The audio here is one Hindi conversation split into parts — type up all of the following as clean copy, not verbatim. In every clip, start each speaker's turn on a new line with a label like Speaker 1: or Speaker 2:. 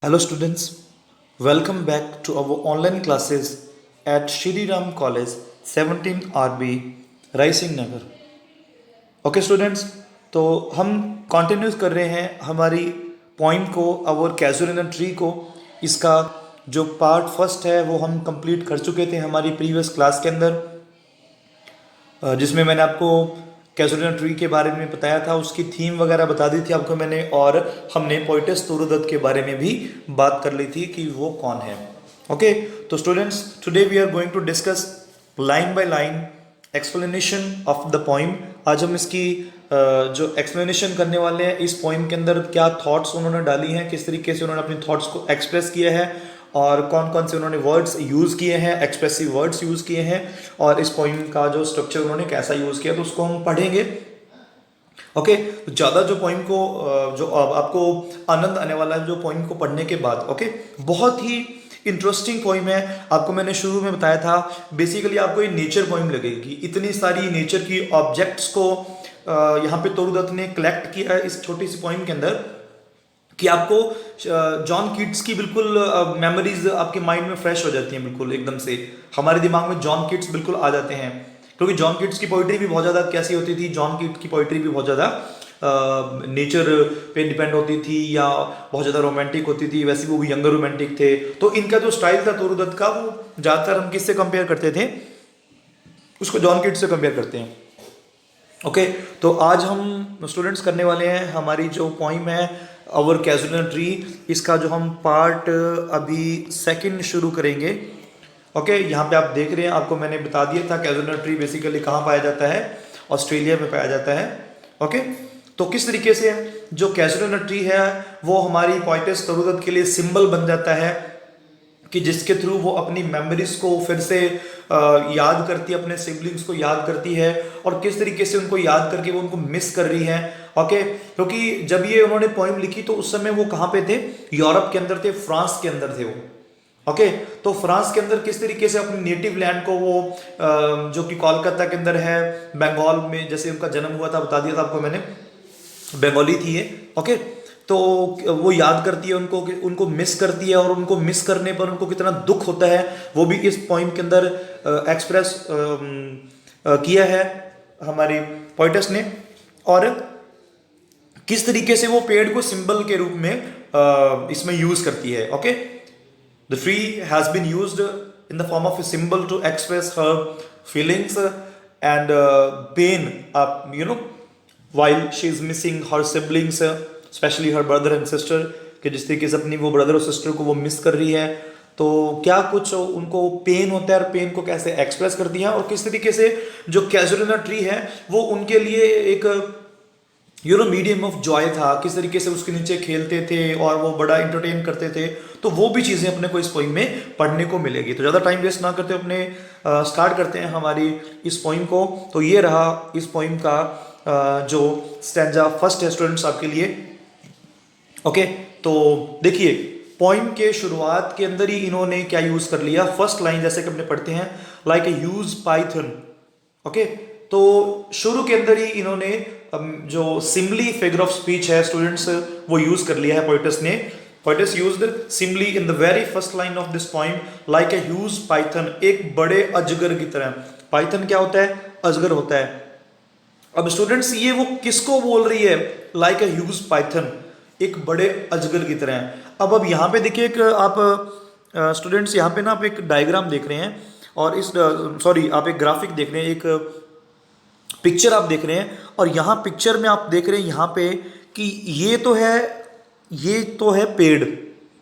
Speaker 1: Hello students, welcome back to our online classes at Shri Ram College 17 RB rising Nagar. Okay students, तो हम कंटिन्यूस कर रहे हैं हमारी पॉइंट को और कैजुअल ट्री को। इसका जो पार्ट फर्स्ट है वो हम कंप्लीट कर चुके थे हमारी प्रीवियस क्लास के अंदर, जिसमें मैंने आपको कैजुअल ट्री के बारे में बताया था, उसकी थीम वगैरह बता दी थी आपको मैंने, और हमने पोइटस तुरुदत्त के बारे में भी बात कर ली थी कि वो कौन है। ओके, तो students today we are going to discuss line by line explanation of the poem. आज हम इसकी जो एक्सप्लेनेशन करने वाले हैं, इस पोइम के अंदर क्या थॉट्स उन्होंने डाली हैं, किस तरीके से उन्होंने अपनी थॉट्स को एक्सप्रेस किया है और कौन कौन से उन्होंने वर्ड्स यूज़ किए हैं, एक्सप्रेसिव वर्ड्स यूज़ किए हैं, और इस पोइम का जो स्ट्रक्चर उन्होंने कैसा यूज़ किया, तो उसको हम पढ़ेंगे। ओके, तो ज़्यादा जो पोइम को जो आपको आनंद आने वाला है जो पोइम को पढ़ने के बाद। ओके, बहुत ही इंटरेस्टिंग पोइम है। आपको मैंने शुरू में बताया था, बेसिकली आपको ये नेचर पोइम लगेगी। इतनी सारी नेचर की ऑब्जेक्ट्स को यहाँ पे तुरुदत्त ने कलेक्ट किया है इस छोटी सी पोइम के अंदर, कि आपको जॉन कीट्स की बिल्कुल मेमोरीज आपके माइंड में फ्रेश हो जाती हैं। बिल्कुल एकदम से हमारे दिमाग में जॉन कीट्स बिल्कुल आ जाते हैं, क्योंकि जॉन कीट्स की पोइट्री भी बहुत ज़्यादा कैसी होती थी, जॉन कीट्स की पोइट्री भी बहुत ज़्यादा नेचर पे डिपेंड होती थी या बहुत ज़्यादा रोमांटिक होती थी। वैसे वो भी यंगर रोमांटिक थे। तो इनका जो स्टाइल था तुरुदत्त का, वो ज़्यादातर हम किससे कंपेयर करते थे, उसको जॉन कीट्स से कंपेयर करते हैं। ओके, तो आज हम स्टूडेंट्स करने वाले हैं हमारी जो पोइम है आवर कैजुअल ट्री, इसका जो हम पार्ट अभी सेकंड शुरू करेंगे। ओके, यहाँ पे आप देख रहे हैं, आपको मैंने बता दिया था कैजुअल ट्री बेसिकली कहाँ पाया जाता है, ऑस्ट्रेलिया में पाया जाता है। ओके, तो किस तरीके से जो कैजुअल ट्री है वो हमारी पोइटस तुरुदत्त के लिए सिंबल बन जाता है, कि जिसके थ्रू वो अपनी मेमोरीज को फिर से याद करती है, अपने सिबलिंग्स को याद करती है, और किस तरीके से उनको याद करके वो उनको मिस कर रही है। ओके, क्योंकि जब ये उन्होंने पोइम लिखी तो उस समय वो कहाँ पे थे, यूरोप के अंदर थे, फ्रांस के अंदर थे वो। ओके, तो फ्रांस के अंदर किस तरीके से अपनी नेटिव लैंड को वो जो कि कोलकाता के अंदर है, बंगाल में जैसे उनका जन्म हुआ था, बता दिया था आपको मैंने, बंगाली थी ये। ओके, तो वो याद करती है उनको, उनको मिस करती है, और उनको मिस करने पर उनको कितना दुख होता है वो भी इस पोइम के अंदर एक्सप्रेस किया है हमारी पोइटस ने। और किस तरीके से वो पेड़ को सिंबल के रूप में इसमें यूज करती है। Okay, the tree has been used in the form of a symbol to express her feelings and pain, you know, while she is missing her siblings, especially her brother and sister, कि जिस तरीके से अपनी वो ब्रदर और सिस्टर को वो मिस कर रही है, तो क्या कुछ उनको पेन होता है और पेन को कैसे एक्सप्रेस करती है, और किस तरीके से जो कैजुअल ट्री है वो उनके लिए एक मीडियम ऑफ जॉय था, किस तरीके से उसके नीचे खेलते थे और वो बड़ा इंटरटेन करते थे। तो वो भी चीज़ें अपने को इस पोइम में पढ़ने को मिलेगी। तो ज़्यादा टाइम वेस्ट ना करते अपने स्टार्ट करते हैं हमारी इस पोइम को। तो ये रहा इस पोइम का जो स्टैंजा फर्स्ट है स्टूडेंट्स आपके लिए। ओके, तो देखिए पोइम के शुरुआत के अंदर ही इन्होंने क्या यूज कर लिया, फर्स्ट लाइन जैसे कि अपने पढ़ते हैं, like a use Python. Okay, तो शुरू के अंदर ही इन्होंने जो सिम्बली फिगर ऑफ स्पीच है स्टूडेंट्स वो यूज कर लिया है पोइटस ने। Poet's used simply in the very first line of this poem, like a huge Python, एक बड़े अजगर की तरह। पाइथन क्या होता है, अजगर होता है। अब स्टूडेंट्स ये वो किसको बोल रही है, लाइक ए ह्यूज पाइथन, एक बड़े अजगर की तरह। अब यहाँ पे देखिए एक आप स्टूडेंट्स यहाँ पे ना आप एक डायग्राम देख रहे हैं, और इस सॉरी आप एक ग्राफिक देख रहे हैं, एक पिक्चर आप देख रहे हैं, और यहाँ पिक्चर में आप देख रहे हैं यहाँ पे कि ये तो है पेड़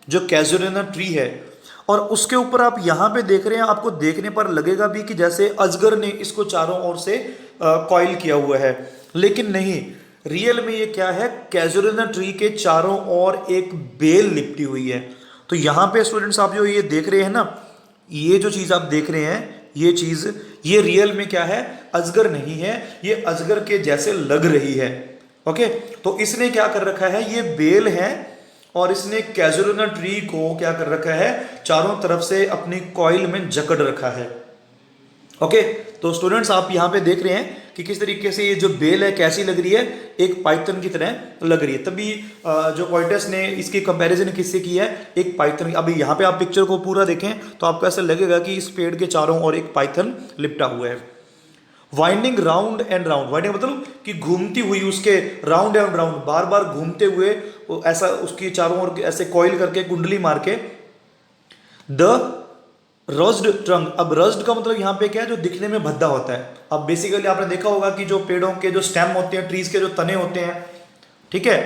Speaker 1: जो कैजुअल ट्री है, और उसके ऊपर आप यहाँ पे देख रहे हैं, आपको देखने पर लगेगा भी कि जैसे अजगर ने इसको चारों ओर से कॉइल किया हुआ है, लेकिन नहीं, रियल में ये क्या है, कैजुअल ट्री के चारों ओर एक बेल लिपटी हुई है। तो यहाँ पे स्टूडेंट्स आप जो ये देख रहे हैं ना, ये जो चीज़ आप देख रहे हैं, ये चीज़ ये रियल में क्या है, अजगर नहीं है, ये अजगर के जैसे लग रही है। ओके, तो इसने क्या कर रखा है, ये बेल है, और इसने कैजुअल ट्री को क्या कर रखा है, चारों तरफ से अपनी कॉइल में जकड़ रखा है। ओके, तो स्टूडेंट्स आप यहाँ पे देख रहे हैं कि किस तरीके से ये जो बेल है कैसी लग रही है, एक पाइथन की तरह लग रही है। तभी जो पोइटस ने इसकी कंपैरिजन किससे की है, एक पाइथन। अभी यहाँ पे आप पिक्चर को पूरा देखें तो आपको ऐसा लगेगा कि इस पेड़ के चारों ओर एक पाइथन लिपटा हुआ है। Winding round and round, winding मतलब कि घूमती हुई, उसके राउंड एंड राउंड, बार बार घूमते हुए, ऐसा उसकी चारों ओर ऐसे कॉइल करके, कुंडली मार के। द रस्ड ट्रंक, अब रस्ड का मतलब यहाँ पे क्या है, जो दिखने में भद्दा होता है। अब बेसिकली आपने देखा होगा कि जो पेड़ों के जो स्टेम होते हैं, ट्रीज के जो तने होते हैं, ठीक है,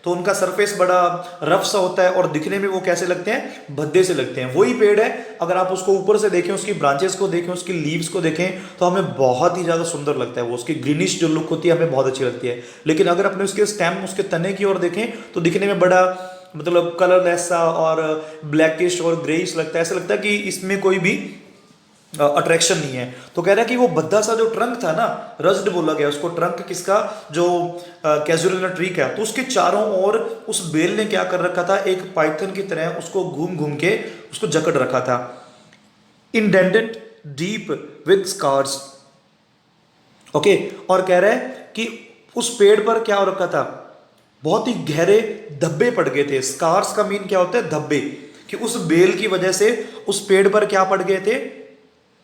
Speaker 1: तो उनका सरफेस बड़ा रफ सा होता है और दिखने में वो कैसे लगते हैं, भद्दे से लगते हैं। वही पेड़ है, अगर आप उसको ऊपर से देखें, उसकी ब्रांचेस को देखें, उसकी लीव्स को देखें, तो हमें बहुत ही ज़्यादा सुंदर लगता है। वो उसकी ग्रीनिश जो लुक होती है हमें बहुत अच्छी लगती है। लेकिन अगर अपने उसके स्टेम, उसके तने की ओर देखें तो दिखने में बड़ा मतलब कलरलेस सा और ब्लैकिश और ग्रेइश लगता है। ऐसा लगता है कि इसमें कोई भी अट्रैक्शन नहीं है। तो कह रहा है कि वो भद्दा सा जो ट्रंक था ना, रस्ड बोला गया उसको, ट्रंक किसका, जो कैजुलिना ट्री का, तो उसके चारों ओर उस बेल ने क्या कर रखा था, एक पाइथन की तरह उसको घूम घूम के उसको जकड़ रखा था। Indented deep with scars, okay, और कह रहा है कि उस पेड़ पर क्या हो रखा था, बहुत ही गहरे धब्बे पड़ गए थे। स्कार्स का मीन क्या होता है, धब्बे, कि उस बेल की वजह से उस पेड़ पर क्या पड़ गए थे,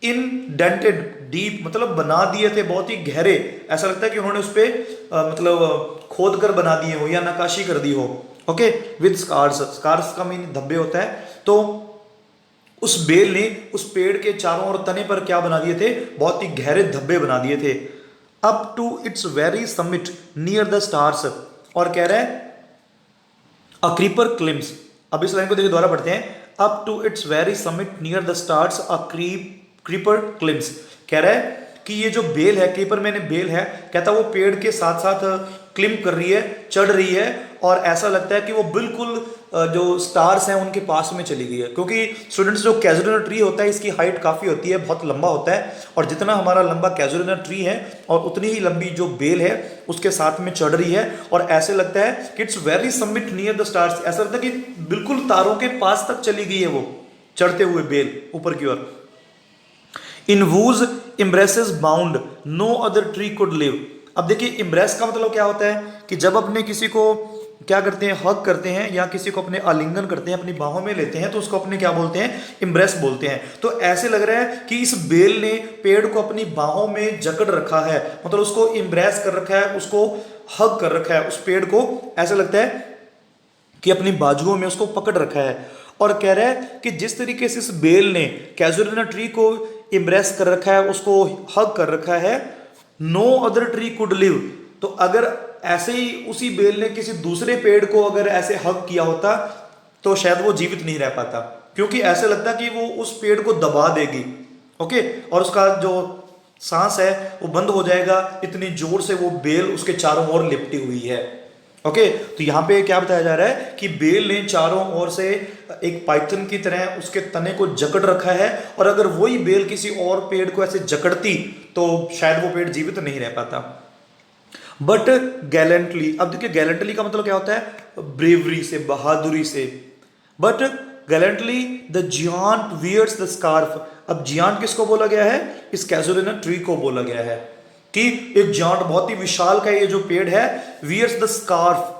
Speaker 1: इनडेंटेड डीप, मतलब बना दिए थे बहुत ही गहरे। ऐसा लगता है कि उन्होंने उस पर मतलब खोद कर बना दिए हो या नकाशी कर दी हो। ओके, विद स्कार्स, स्कार्स का मीन धब्बे होता है। तो उस बेल ने उस पेड़ के चारों ओर तने पर क्या बना दिए थे, बहुत ही गहरे धब्बे बना दिए थे। Up to its very summit near the stars, और कह रहा है अ क्रीपर क्लिम्स। अब इस लाइन को देखिए, दोबारा पढ़ते हैं। Up to its very summit near the stars a creeper climbs, कह रहा है कि ये जो बेल है, क्रीपर मैंने बेल है, कहता वो पेड़ के साथ साथ क्लिम कर रही है, चढ़ रही है, और ऐसा लगता है कि वो बिल्कुल जो स्टार्स हैं उनके पास में चली गई है। क्योंकि स्टूडेंट्स, जो कैजुलिना ट्री होता है इसकी हाइट काफ़ी होती है, बहुत लंबा होता है, और जितना हमारा लंबा कैजुलिना ट्री है और उतनी ही लंबी जो बेल है उसके साथ में चढ़ रही है, और ऐसे लगता है कि it's very summit near the stars, ऐसा लगता है कि बिल्कुल तारों के पास तक चली गई है वो चढ़ते हुए बेल ऊपर की ओर। In whose embraces bound no other tree could live. अब देखिए, इम्ब्रेस का मतलब क्या होता है कि जब अपने किसी को क्या करते हैं, हग करते हैं या किसी को अपने आलिंगन करते हैं, अपनी बाहों में लेते हैं, तो उसको अपने क्या बोलते हैं, इम्ब्रेस बोलते हैं। तो ऐसे लग रहा है कि इस बेल ने पेड़ को अपनी बाहों में जकड़ रखा है, मतलब उसको इम्ब्रेस कर रखा है, उसको हग कर रखा है, उस पेड़ को ऐसा लगता है कि अपनी बाजुओं में उसको पकड़ रखा है। और कह रहा है कि जिस तरीके से इस बेल ने कैजुलिना ट्री को इम्ब्रेस कर रखा है, उसको हग कर रखा है, no other tree could live. तो अगर ऐसे ही उसी बेल ने किसी दूसरे पेड़ को अगर ऐसे हग किया होता तो शायद वो जीवित नहीं रह पाता, क्योंकि ऐसे लगता कि वो उस पेड़ को दबा देगी। ओके, और उसका जो सांस है वो बंद हो जाएगा, इतनी जोर से वो बेल उसके चारों ओर लिपटी हुई है। ओके, तो यहाँ पे क्या बताया जा रहा है कि बेल ने चारों ओर से एक पाइथन की तरह उसके तने को जकड़ रखा है, और अगर वही बेल किसी और पेड़ को ऐसे जकड़ती तो शायद वो पेड़ जीवित नहीं रह पाता। बट गैलेंटली, अब देखिए गैलेंटली का मतलब क्या होता है, ब्रेवरी से, बहादुरी से। But gallantly the giant wears the scarf. अब जियांट किसको बोला गया है, इस कैजुलिना ट्री को बोला गया है कि एक जांट, बहुत ही विशाल का ये जो पेड़ है, वियर्स द स्कार्फ।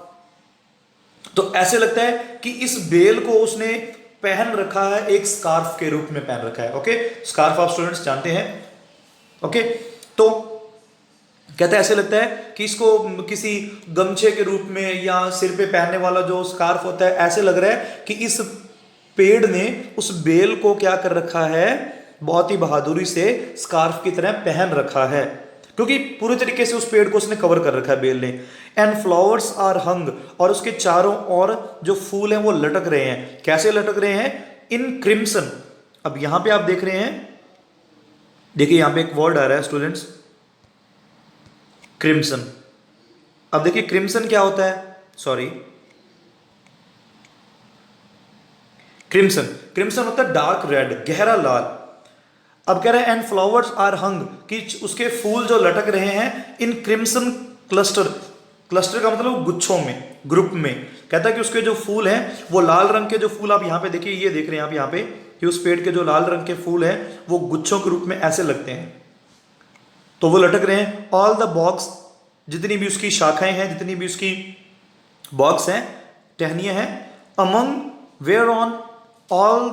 Speaker 1: तो ऐसे लगता है कि इस बेल को उसने पहन रखा है, एक स्कार्फ के रूप में पहन रखा है। ओके, स्कार्फ आप स्टूडेंट्स जानते हैं। ओके, तो कहते हैं ऐसे लगता है कि इसको किसी गमछे के रूप में या सिर पे पहनने वाला जो स्कार्फ होता है, ऐसे लग रहा है कि इस पेड़ ने उस बेल को क्या कर रखा है, बहुत ही बहादुरी से स्कार्फ की तरह पहन रखा है, क्योंकि पूरे तरीके से उस पेड़ को उसने कवर कर रखा है बेल ने। एंड फ्लावर्स आर हंग, और उसके चारों ओर जो फूल हैं वो लटक रहे हैं। कैसे लटक रहे हैं, इन क्रिम्सन। अब यहां पे आप देख रहे हैं, देखिए यहां पे एक वर्ड आ रहा है स्टूडेंट्स, क्रिम्सन। अब देखिए क्रिम्सन क्या होता है, सॉरी, क्रिम्सन, क्रिम्सन होता है डार्क रेड, गहरा लाल। अब कह रहे हैं एंड फ्लावर्स आर हंग, कि उसके फूल जो लटक रहे हैं, इन क्रिम्सन क्लस्टर। क्लस्टर का मतलब गुच्छों में, ग्रुप में। कहता है कि उसके जो फूल हैं वो लाल रंग के, जो फूल आप यहाँ पे देखिए, ये देख रहे हैं आप यहाँ पे कि उस पेड़ के जो लाल रंग के फूल हैं वो गुच्छों के रूप में ऐसे लगते हैं। तो वो लटक रहे हैं। ऑल द बॉक्स, जितनी भी उसकी शाखाएं हैं, जितनी भी उसकी बॉक्स हैं, टहनियां हैं, among where on all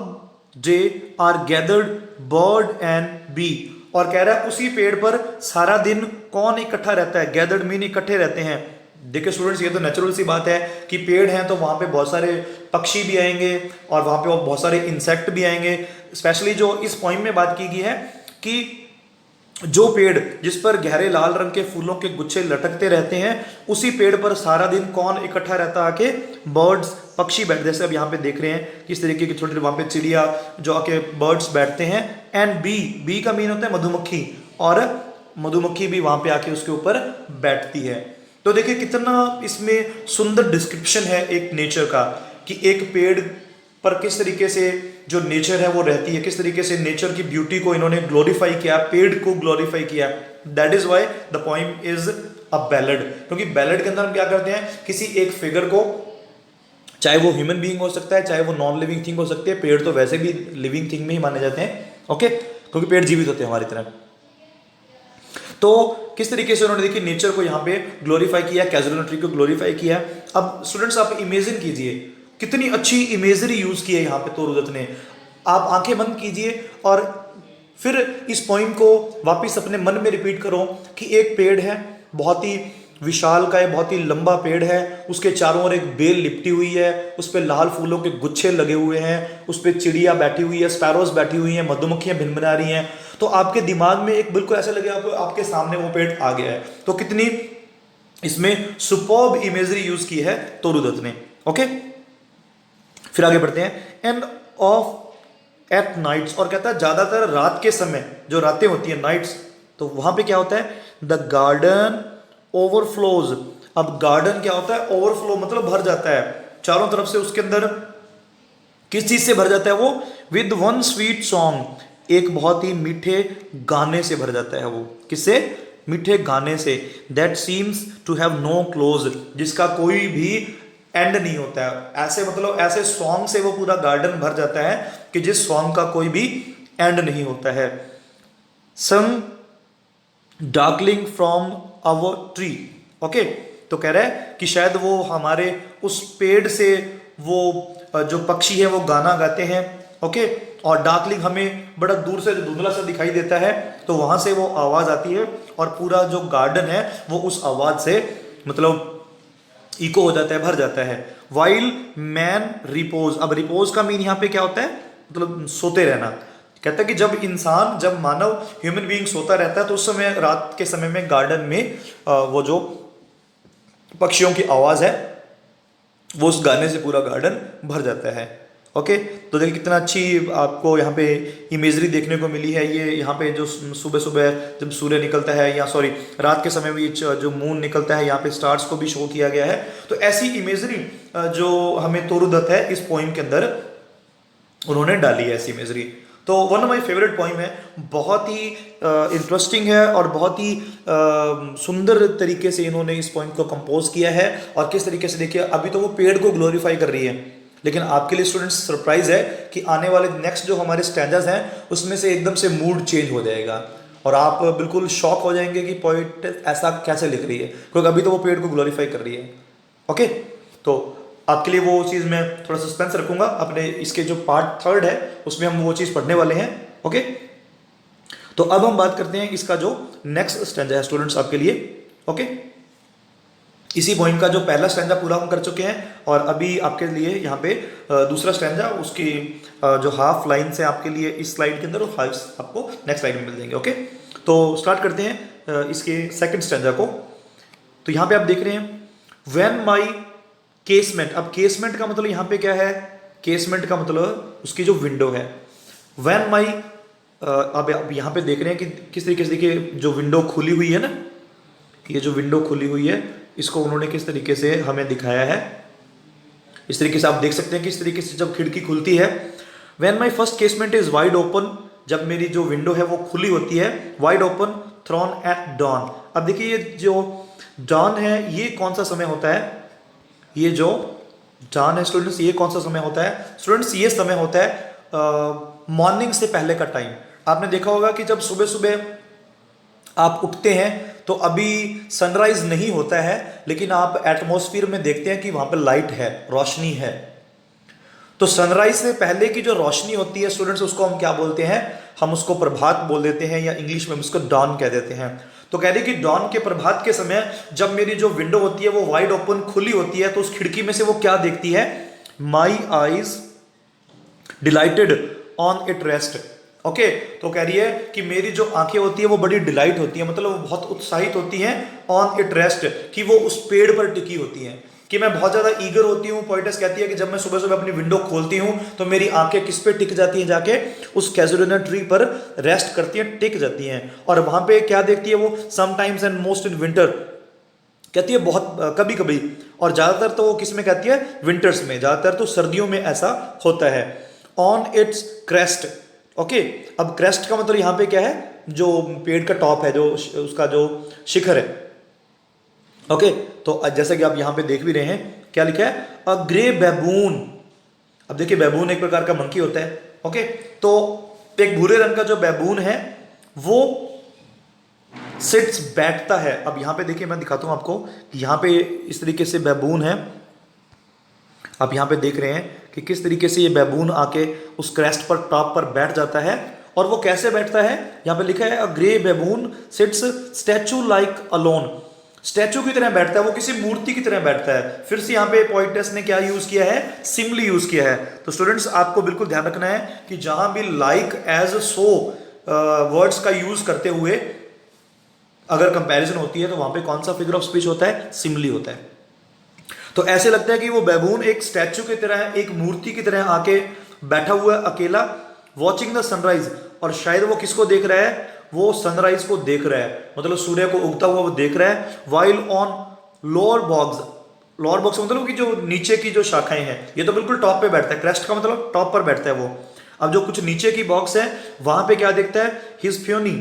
Speaker 1: day are gathered bird and bee. और कह रहा है उसी पेड़ पर सारा दिन कौन इकट्ठा रहता है, गैदर्ड मीन इकट्ठे रहते हैं। देखिए स्टूडेंट्स, ये तो नेचुरल सी बात है कि पेड़ हैं तो वहाँ पे बहुत सारे पक्षी भी आएंगे और वहाँ पे बहुत सारे इंसेक्ट भी आएंगे। स्पेशली जो इस पॉइंट में बात की गई है कि जो पेड़ जिस पर गहरे लाल रंग के फूलों के गुच्छे लटकते रहते हैं, उसी पेड़ पर सारा दिन कौन इकट्ठा रहता आके, बर्ड्स, पक्षी बैठ, जैसे अब यहाँ पे देख रहे हैं किस तरीके की छोटे वहाँ पे चिड़िया जो आके बर्ड्स बैठते हैं। एंड बी, बी का मीन होता है मधुमक्खी, और मधुमक्खी भी वहाँ पे आके उसके ऊपर बैठती है। तो देखिए कितना इसमें सुंदर डिस्क्रिप्शन है एक नेचर का, कि एक पेड़ पर किस तरीके से जो नेचर है वो रहती है, किस तरीके से नेचर की ब्यूटी को इन्होंने ग्लोरीफाई किया, पेड़ को ग्लोरीफाई किया। That is why the poem is a ballad. क्योंकि बैलेड के अंदर हम क्या करते हैं, किसी एक फिगर को, चाहे वो ह्यूमन बीइंग हो सकता है, चाहे वो नॉन लिविंग थिंग हो सकती है, पेड़ तो वैसे भी लिविंग थिंग में ही माने जाते हैं, ओके, क्योंकि पेड़ जीवित होते हैं हमारी तरह। तो किस तरीके से उन्होंने देखिए नेचर को यहाँ पे ग्लोरीफाई किया, कैजुअल ट्री को ग्लोरीफाई किया। अब स्टूडेंट्स आप इमेजिन कीजिए कितनी अच्छी इमेजरी यूज की है यहाँ पे तोरुदत्त ने। आप आंखें बंद कीजिए और फिर इस पॉइंट को वापस अपने मन में रिपीट करो कि एक पेड़ है, बहुत ही विशाल का है, बहुत ही लंबा पेड़ है, उसके चारों ओर एक बेल लिपटी हुई है, उस पर लाल फूलों के गुच्छे लगे हुए हैं, उस पर चिड़िया बैठी हुई है, स्पैरोज बैठी हुई हैं, मधुमक्खियां भिनभिना रही हैं। तो आपके दिमाग में एक बिल्कुल ऐसा लगे आपके सामने वो पेड़ आ गया है। तो कितनी इसमें सुपर्ब इमेजरी यूज की है तोरुदत्त ने, ओके। फिर आगे बढ़ते हैं। एंड ऑफ एट नाइट्स, और कहता है ज्यादातर रात के समय, जो रातें होती है नाइट्स, तो वहां पे क्या होता है, द गार्डन ओवरफ्लोज। अब गार्डन क्या होता है, ओवरफ्लो मतलब भर जाता है, चारों तरफ से उसके अंदर किस चीज से भर जाता है वो, विद वन स्वीट सॉन्ग, एक बहुत ही मीठे गाने से भर जाता है वो। किससे, मीठे गाने से। That seems to have no close, जिसका कोई भी एंड नहीं होता है। ऐसे मतलब ऐसे सॉन्ग से वो पूरा गार्डन भर जाता है कि जिस सॉन्ग का कोई भी एंड नहीं होता है। Some darkling from our tree, okay. तो कह रहा है कि शायद वो हमारे उस पेड़ से वो जो पक्षी है वो गाना गाते हैं, ओके। और डार्कलिंग हमें बड़ा दूर से धुंधला सा दिखाई देता है, तो वहां से वो आवाज आती है और पूरा जो गार्डन है वो उस आवाज से मतलब इको हो जाता है, भर जाता है। वाइल मैन रिपोज, अब रिपोज का मीन यहाँ पे क्या होता है, मतलब सोते रहना। कहता है कि जब इंसान, जब मानव ह्यूमन बीइंग सोता रहता है तो उस समय, रात के समय में गार्डन में वो जो पक्षियों की आवाज है वो उस गाने से पूरा गार्डन भर जाता है, ओके। तो देखिए कितना अच्छी आपको यहाँ पे इमेजरी देखने को मिली है। ये यहाँ पे जो सुबह सुबह जब सूर्य निकलता है, या सॉरी रात के समय में जो मून निकलता है, यहाँ पे स्टार्स को भी शो किया गया है। तो ऐसी इमेजरी जो हमें तोरुदत्त है इस पोइम के अंदर उन्होंने डाली है, ऐसी इमेजरी। तो one of my favourite poem है, बहुत ही इंटरेस्टिंग है और बहुत ही सुंदर तरीके से इन्होंने इस पोइम को कंपोज किया है। और किस तरीके से देखिए, अभी तो वो पेड़ को ग्लोरीफाई कर रही है, लेकिन आपके लिए स्टूडेंट्स सरप्राइज है कि आने वाले नेक्स्ट जो हमारे स्टैंजास हैं उसमें से एकदम से मूड चेंज हो जाएगा और आप बिल्कुल शॉक हो जाएंगे कि पोइट ऐसा कैसे लिख रही है, क्योंकि अभी तो वो पेड़ को ग्लोरीफाई कर रही है, ओके। तो आपके लिए वो चीज़ मैं थोड़ा सस्पेंस रखूंगा, अपने इसके जो पार्ट थर्ड है उसमें हम वो चीज़ पढ़ने वाले हैं, ओके। तो अब हम बात करते हैं इसका जो नेक्स्ट स्टैंजा है स्टूडेंट्स आपके लिए, ओके। इसी पॉइंट का जो पहला स्टैंजा पूरा हम कर चुके हैं और अभी आपके लिए यहाँ पे दूसरा स्टैंजा, उसकी जो हाफ लाइन से आपके लिए इस स्लाइड के अंदर और हाफ आपको नेक्स्ट स्लाइड में मिल जाएंगे, ओके। तो स्टार्ट करते हैं इसके सेकंड स्टैंजा को। तो यहाँ पे आप देख रहे हैं, व्हेन माई केसमेंट। अब केसमेंट का मतलब यहाँ पे क्या है, केसमेंट का मतलब उसकी जो विंडो है। व्हेन माई, अब यहाँ पे देख रहे हैं कि किस तरीके से, देखिए जो विंडो खुली हुई है ना, ये जो विंडो खुली हुई है इसको उन्होंने किस तरीके से हमें दिखाया है। इस तरीके से आप देख सकते हैं कि इस तरीके से जब खिड़की खुलती है, when my first casement is wide open, जब मेरी जो विंडो है वो खुली होती है, wide open thrown at dawn. अब देखिए ये जो डॉन है ये कौन सा समय होता है, ये जो डॉन है स्टूडेंट्स ये कौन सा समय होता है, स्टूडेंट्स ये समय होता है मॉर्निंग से पहले का टाइम। आपने देखा होगा कि जब सुबह सुबह आप उठते हैं तो अभी सनराइज नहीं होता है, लेकिन आप एटमॉस्फेयर में देखते हैं कि वहां पर लाइट है, रोशनी है। तो सनराइज से पहले की जो रोशनी होती है स्टूडेंट्स, उसको हम क्या बोलते हैं? हम उसको प्रभात बोल देते हैं, या इंग्लिश में हम उसको डॉन कह देते हैं। तो कह रही कि डॉन के, प्रभात के समय जब मेरी जो विंडो होती है वो वाइड ओपन खुली होती है, तो उस खिड़की में से वो क्या देखती है? My eyes dilated on it rest. Okay, तो कह रही है कि मेरी जो आंखें होती है वो बड़ी डिलाइट होती है, मतलब वो बहुत उत्साहित होती हैं ऑन इट रेस्ट, कि वो उस पेड़ पर टिकी होती हैं, कि मैं बहुत ज्यादा ईगर होती हूँ। पोइटस कहती है कि जब मैं सुबह सुबह अपनी विंडो खोलती हूँ तो मेरी आंखें किस पे टिक जाती हैं? जाके उस कैजुलिना ट्री पर रेस्ट करती हैं, टिक जाती हैं। और वहां पे क्या देखती है वो? Sometimes and most in winter, कहती है बहुत कभी कभी, और ज्यादातर तो वो किस में कहती है? विंटर्स में, ज्यादातर तो सर्दियों में ऐसा होता है। On it's crest. ओके, अब क्रेस्ट का मतलब यहां पे क्या है? जो पेड़ का टॉप है, जो उसका जो शिखर है। ओके, तो जैसा कि आप यहां पे देख भी रहे हैं, क्या लिखा है? A grey बैबून। अब देखिए, बैबून एक प्रकार का मंकी होता है। ओके, तो एक भूरे रंग का जो बैबून है वो सिट्स, बैठता है। अब यहां पे देखिए, मैं दिखाता हूं आपको, यहां पे इस तरीके से बैबून है। आप यहां पे देख रहे हैं कि किस तरीके से ये बैबून आके उस क्रेस्ट पर, टॉप पर बैठ जाता है। और वो कैसे बैठता है? यहां पे लिखा है a grey baboon sits statue like alone. Statue की तरह बैठता है, वो किसी मूर्ति की तरह बैठता है। फिर से यहाँ पे पोइटस ने क्या यूज किया है? सिमली यूज किया है। तो स्टूडेंट्स, आपको बिल्कुल ध्यान रखना है कि जहां भी लाइक, एज, सो वर्ड्स का यूज करते हुए अगर कंपैरिजन होती है तो वहां पे कौन सा फिगर ऑफ स्पीच होता है? सिमली होता है। तो ऐसे लगता है कि वो बैबून एक स्टैचू की तरह, एक मूर्ति की तरह आके बैठा हुआ है अकेला, वॉचिंग द सनराइज। और शायद वो किसको देख रहा है? वो सनराइज को देख रहा है, मतलब सूर्य को उगता हुआ वो देख रहा है। While on lower box, lower box मतलब कि जो नीचे की जो शाखाएं हैं, ये तो बिल्कुल टॉप पे बैठता है, क्रेस्ट का मतलब टॉप पर बैठता है वो। अब जो कुछ नीचे की बॉक्स है वहां पे क्या देखता है? His peony.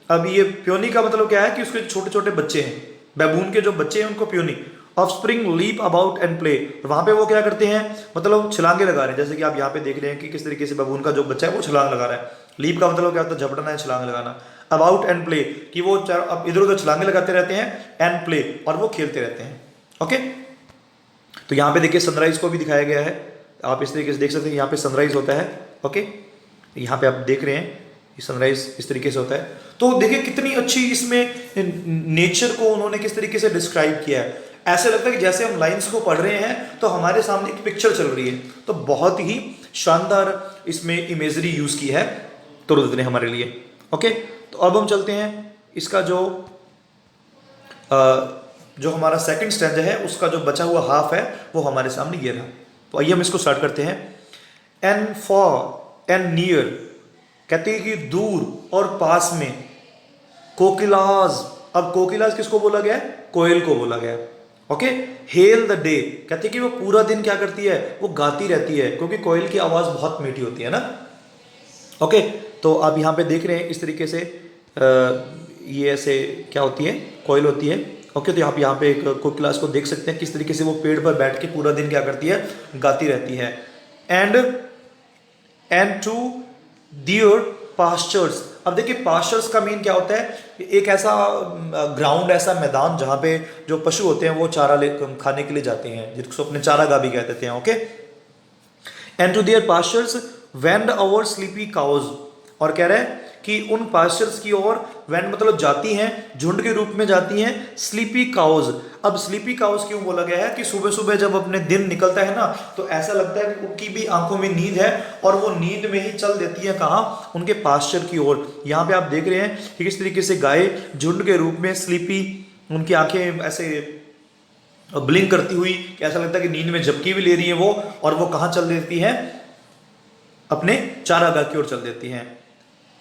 Speaker 1: अब ये प्योनी का मतलब क्या है? कि उसके छोटे छोटे बच्चे हैं, बैबून के जो बच्चे हैं उनको प्योनी। Offspring leap about and play. वहां पे वो क्या करते हैं? मतलब छलांगे लगा रहे हैं, जैसे कि आप यहाँ पे देख रहे हैं कि किस तरीके से बैबून का जो बच्चा है वो छलांग लगा रहा है। लीप का मतलब क्या होता है? झपटना है, छलांग लगाना। अबाउट एंड प्ले, कि वो अब इधर उधर छलांगे लगाते रहते हैं, एंड प्ले, और वो खेलते रहते हैं। ओके, तो यहाँ पे देखिए सनराइज को भी दिखाया गया है, आप इस तरीके से देख सकते हैं, यहाँ पे सनराइज होता है। ओके, यहाँ पे आप देख रहे हैं सनराइज इस तरीके से होता है। तो देखिए कितनी अच्छी इसमें नेचर को उन्होंने किस तरीके से डिस्क्राइब किया है। ऐसे लगता है कि जैसे हम लाइंस को पढ़ रहे हैं तो हमारे सामने एक पिक्चर चल रही है। तो बहुत ही शानदार इसमें इमेजरी यूज की है तुरुदत्त ने हमारे लिए। ओके, तो अब हम चलते हैं इसका जो हमारा सेकंड स्टैंजा है, उसका जो बचा हुआ हाफ है वो हमारे सामने ये रहा। तो आइए हम इसको स्टार्ट करते हैं। एंड फॉर एंड नियर, कहते हैं कि दूर और पास में। कोकिलाज, अब कोकिलाज किसको बोला गया है? कोयल को बोला गया है। ओके, हेल द डे, कहते हैं कि वो पूरा दिन क्या करती है? वो गाती रहती है, क्योंकि कोयल की आवाज बहुत मीठी होती है ना। ओके, तो आप यहाँ पे देख रहे हैं इस तरीके से ये ऐसे क्या होती है? कोयल होती है। ओके, तो आप यहाँ पे एक कोकिलाज को देख सकते हैं किस तरीके से वो पेड़ पर बैठ के पूरा दिन क्या करती है? गाती रहती है। And to dear pastures. अब देखिए पास्चर्स का मीन क्या होता है? एक ऐसा ग्राउंड, ऐसा मैदान जहां पे जो पशु होते हैं वो चारा खाने के लिए जाते हैं, जिसको अपने चारागाह भी कह देते हैं। Okay, and to their pastures wend our sleepy cows. और कह रहा है कि उन पास्चर्स की ओर वेंड मतलब जाती हैं, झुंड के रूप में जाती हैं, स्लीपी काउज। अब स्लीपी काउज क्यों बोला गया है? कि सुबह सुबह जब अपने दिन निकलता है ना, तो ऐसा लगता है कि उनकी भी आंखों में नींद है, और वो नींद में ही चल देती है कहाँ? उनके पास्चर की ओर। यहाँ पे आप देख रहे हैं कि किस तरीके से गाय झुंड के रूप में स्लीपी, उनकी आंखें ऐसे ब्लिंक करती हुई, ऐसा लगता है कि नींद में झपकी भी ले रही है वो, और वो कहाँ चल देती है? अपने चारागाह की ओर चल देती हैं।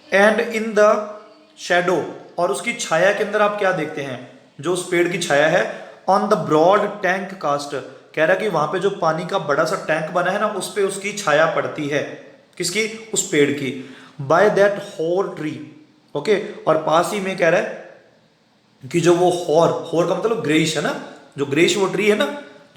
Speaker 1: एंड इन द शैडो, और उसकी छाया के अंदर आप क्या देखते हैं? जो उस पेड़ की छाया है। On the broad tank cast, कह रहा है कि वहां पे जो पानी का बड़ा सा टैंक बना है ना, उस पे उसकी छाया पड़ती है। किसकी? उस पेड़ की। बाय दैट होर ट्री। ओके, और पास ही में कह रहा है कि जो वो होर का मतलब ग्रेइश है ना, जो ग्रेइश वो ट्री है ना,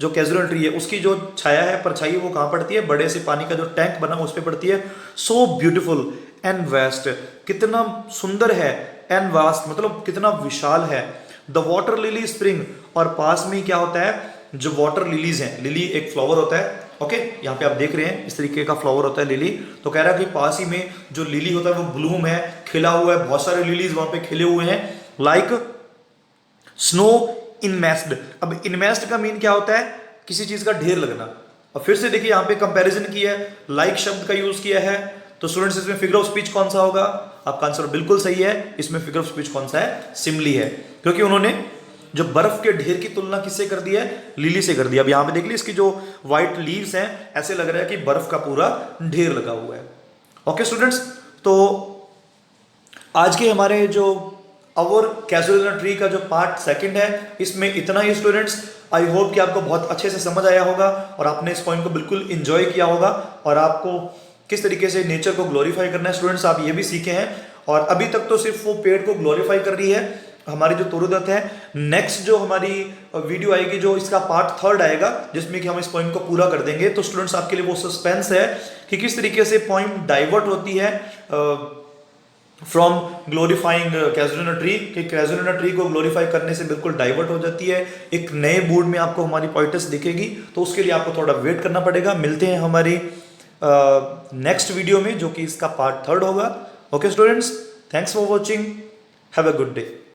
Speaker 1: जो कैजुअल ट्री है, उसकी जो छाया है, परछाई, वो कहाँ पड़ती है? बड़े से पानी का जो टैंक बना उस पर पड़ती है। सो ब्यूटीफुल एंड वेस्ट, कितना सुंदर है एंड वास्ट मतलब कितना विशाल है। द वाटर लिली स्प्रिंग, और पास में क्या होता है, जो वाटर लिलीज हैं, लिली एक फ्लावर होता है, ओके यहाँ पे आप देख रहे हैं इस तरीके का फ्लावर होता है लिली। तो कह रहा है कि पास ही में जो लिली होता है वो ब्लूम है, खिला हुआ है, बहुत सारे लिलीज वहां पे खिले हुए हैं, लाइक स्नो इनमेस्ड। अब इनमेस्ड का मीन क्या होता है, किसी चीज का ढेर लगना। और फिर से देखिए यहाँ पे कंपैरिजन किया है, लाइक शब्द का यूज किया है। तो स्टूडेंट्स इसमें फिगर ऑफ स्पीच कौन सा होगा, आपका आंसर बिल्कुल सही है, इसमें फिगर ऑफ स्पीच कौन सा है, सिमली है, क्योंकि उन्होंने जो बर्फ के ढेर की तुलना किससे कर दी है, लिली से कर दिया। अब यहां पे देख ली इसकी जो व्हाइट लीव्स हैं, ऐसे लग रहा है कि बर्फ का पूरा ढेर लगा हुआ है। ओके स्टूडेंट्स, तो आज के हमारे जो अवर कैजुलर ट्री का जो पार्ट सेकंड है, इसमें इतना ही स्टूडेंट्स। आई होप कि आपको बहुत अच्छे से समझ आया होगा और आपने इस पॉइंट को बिल्कुल इंजॉय किया होगा, और आपको किस तरीके से नेचर को ग्लोरीफाई करना है स्टूडेंट्स आप ये भी सीखे हैं। और अभी तक तो सिर्फ वो पेड़ को ग्लोरीफाई कर रही है हमारी जो तोरुदत्त है। नेक्स्ट जो हमारी वीडियो आएगी, जो इसका पार्ट थर्ड आएगा, जिसमें कि हम इस पॉइंट को पूरा कर देंगे। तो स्टूडेंट्स आपके लिए वो सस्पेंस है कि किस तरीके से पॉइंट डाइवर्ट होती है फ्रॉम ग्लोरीफाइंग कैजुलिना ट्री, कि कैजुलिना ट्री को ग्लोरीफाई करने से बिल्कुल डाइवर्ट हो जाती है, एक नए मूड में आपको हमारी पोएटिस दिखेगी। तो उसके लिए आपको थोड़ा वेट करना पड़ेगा। मिलते हैं हमारी नेक्स्ट वीडियो में, जो कि इसका पार्ट थर्ड होगा। Okay students, thanks for watching, have a good day.